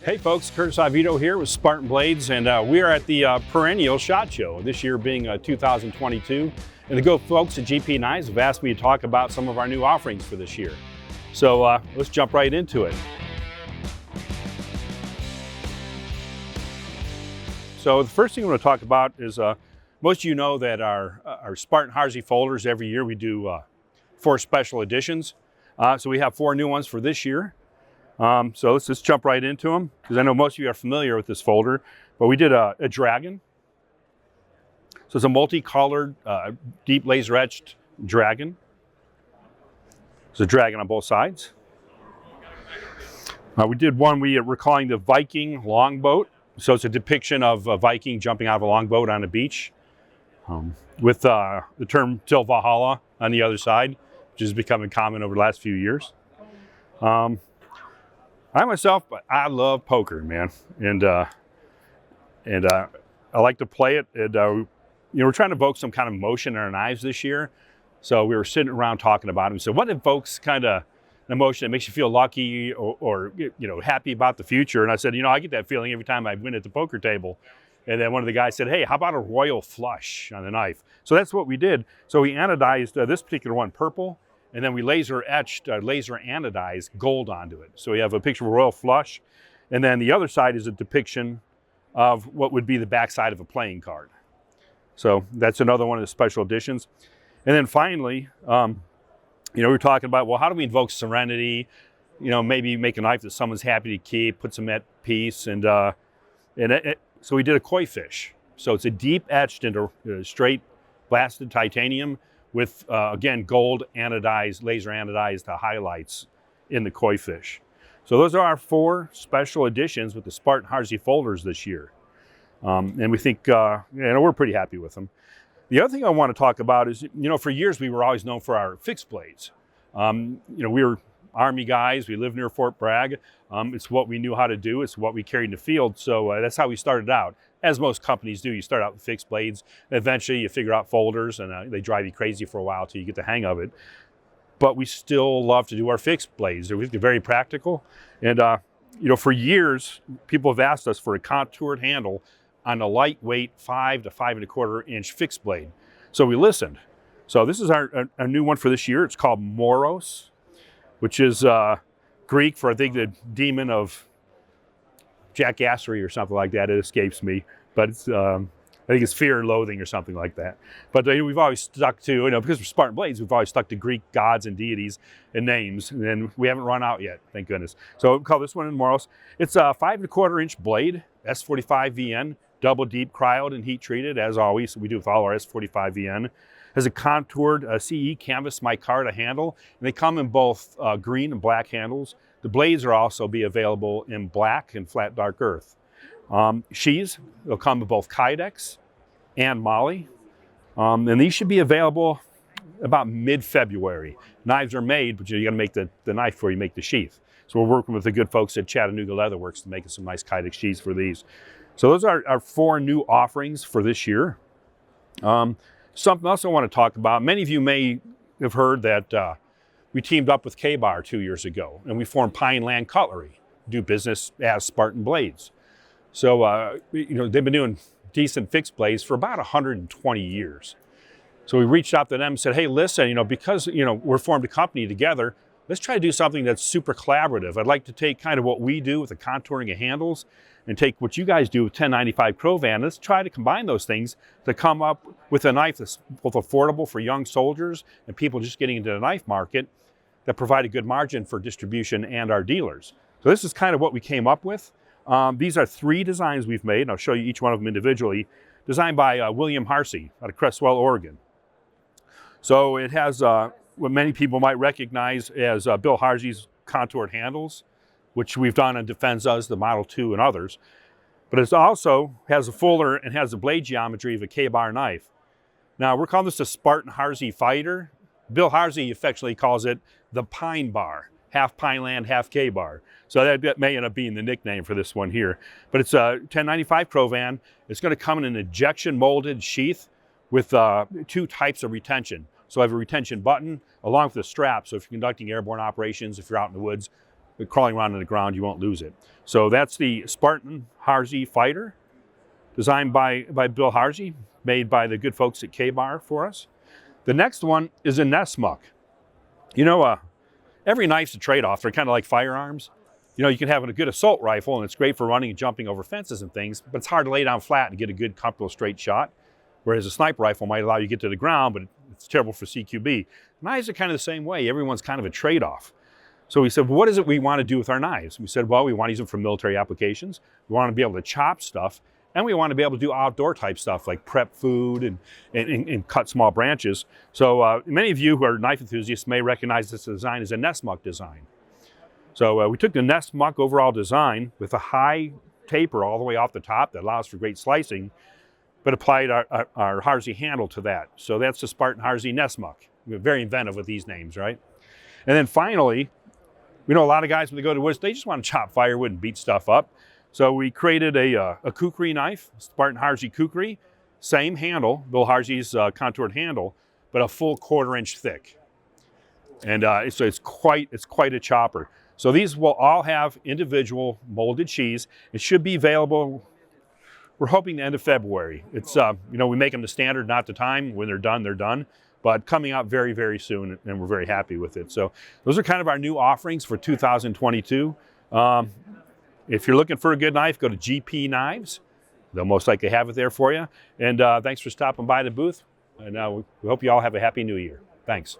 Hey folks, Curtis Avito here with Spartan Blades, and we are at the perennial SHOT Show, this year being 2022. And the good folks at GPKNIVES have asked me to talk about some of our new offerings for this year. So let's jump right into it. So the first thing I'm going to talk about is, most of you know that our Spartan Harsey Folders, every year we do 4 special editions. So we have 4 new ones for this year. So let's just jump right into them, because I know most of you are familiar with this folder, but we did a dragon. So it's a multicolored, deep laser etched dragon. There's a dragon on both sides. We did one we're calling the Viking longboat. So it's a depiction of a Viking jumping out of a longboat on a beach, with the term Till Valhalla on the other side, which is becoming common over the last few years. I myself, I love poker, man, and I like to play it. And we're trying to evoke some kind of emotion in our knives this year. So we were sitting around talking about them. So what evokes kind of an emotion that makes you feel lucky or happy about the future? And I said, I get that feeling every time I win at the poker table. And then one of the guys said, hey, how about a royal flush on the knife? So that's what we did. So we anodized this particular one purple. And then we laser anodized gold onto it. So we have a picture of a royal flush. And then the other side is a depiction of what would be the backside of a playing card. So that's another one of the special editions. And then finally, we're talking about, well, how do we invoke serenity? Maybe make a knife that someone's happy to keep, puts them at peace. And so we did a koi fish. So it's a deep etched into straight blasted titanium, with, again, gold anodized, laser anodized highlights in the koi fish. So those are our 4 special editions with the Spartan Harsey Folders this year. And we think, we're pretty happy with them. The other thing I want to talk about is, for years we were always known for our fixed blades. We were Army guys, we lived near Fort Bragg. It's what we knew how to do, it's what we carried in the field, so that's how we started out. As most companies do, you start out with fixed blades, and eventually you figure out folders, and they drive you crazy for a while till you get the hang of it. But we still love to do our fixed blades. They're very practical, and for years, people have asked us for a contoured handle on a lightweight 5 to 5¼ inch fixed blade. So we listened. So this is our new one for this year. It's called Moros, which is Greek for, I think, the demon of jackassery or something like that. It escapes me, but it's, I think it's fear and loathing or something like that. But we've always stuck to, because we're Spartan Blades, we've always stuck to Greek gods and deities and names, and we haven't run out yet, thank goodness. So we'll call this one in Moros. It's a 5¼ inch blade, S45 VN, double deep cryoed and heat treated, as always. We do with all our S45 VN. Has a contoured CE canvas micarta handle, and they come in both green and black handles. The blades will also be available in black and flat dark earth. Sheaths, they'll come in both Kydex and Moly. And these should be available about mid-February. Knives are made, but you got to make the knife before you make the sheath. So we're working with the good folks at Chattanooga Leatherworks to make some nice Kydex sheaths for these. So those are our 4 new offerings for this year. Something else I want to talk about, many of you may have heard that we teamed up with K-Bar 2 years ago, and we formed Pineland Cutlery, do business as Spartan Blades. So, they've been doing decent fixed blades for about 120 years. So we reached out to them and said, hey, listen, because, we're formed a company together, let's try to do something that's super collaborative. I'd like to take kind of what we do with the contouring of handles and take what you guys do with 1095 Crovan. Let's try to combine those things to come up with a knife that's both affordable for young soldiers and people just getting into the knife market, that provide a good margin for distribution and our dealers. So this is kind of what we came up with. These are 3 designs we've made, and I'll show you each one of them individually, designed by William Harsey out of Crestwell, Oregon. So it has what many people might recognize as Bill Harsey's contoured handles, which we've done on Defensas, the Model 2, and others. But it also has a fuller and has the blade geometry of a K-Bar knife. Now, we're calling this a Spartan Harsey Fighter. Bill Harsey affectionately calls it the Pine Bar, half Pineland, half K-Bar. So that may end up being the nickname for this one here. But it's a 1095 Crovan. It's going to come in an injection molded sheath with 2 types of retention. So I have a retention button along with a strap. So if you're conducting airborne operations, if you're out in the woods, crawling around on the ground, you won't lose it. So that's the Spartan Harsey Fighter, designed by Bill Harsey, made by the good folks at K-Bar for us. The next one is a Nessmuk. You know, every knife's a trade-off. They're kind of like firearms. You know, you can have a good assault rifle, and it's great for running and jumping over fences and things, but it's hard to lay down flat and get a good, comfortable, straight shot. Whereas a sniper rifle might allow you to get to the ground, but it's terrible for CQB. Knives are kind of the same way. Everyone's kind of a trade-off. So we said, well, what is it we want to do with our knives? We said, well, we want to use them for military applications. We want to be able to chop stuff, and we want to be able to do outdoor type stuff like prep food and cut small branches. So many of you who are knife enthusiasts may recognize this design as a Nessmuk design. So we took the Nessmuk overall design with a high taper all the way off the top that allows for great slicing, but applied our Harsey handle to that. So that's the Spartan Harsey Nessmuk. We're very inventive with these names, right? And then finally, we know a lot of guys when they go to woods, they just want to chop firewood and beat stuff up. So we created a Kukri knife, Spartan Harsey Kukri, same handle, Bill Harsey's contoured handle, but a full 1/4 inch thick. And so it's quite a chopper. So these will all have individual molded sheaths. It should be available, we're hoping the end of February. It's, you know, we make them the standard, not the time. When they're done, they're done. But coming out very, very soon, and we're very happy with it. So those are kind of our new offerings for 2022. If you're looking for a good knife, go to GPKNIVES. They'll most likely have it there for you. And thanks for stopping by the booth. And we hope you all have a happy new year. Thanks.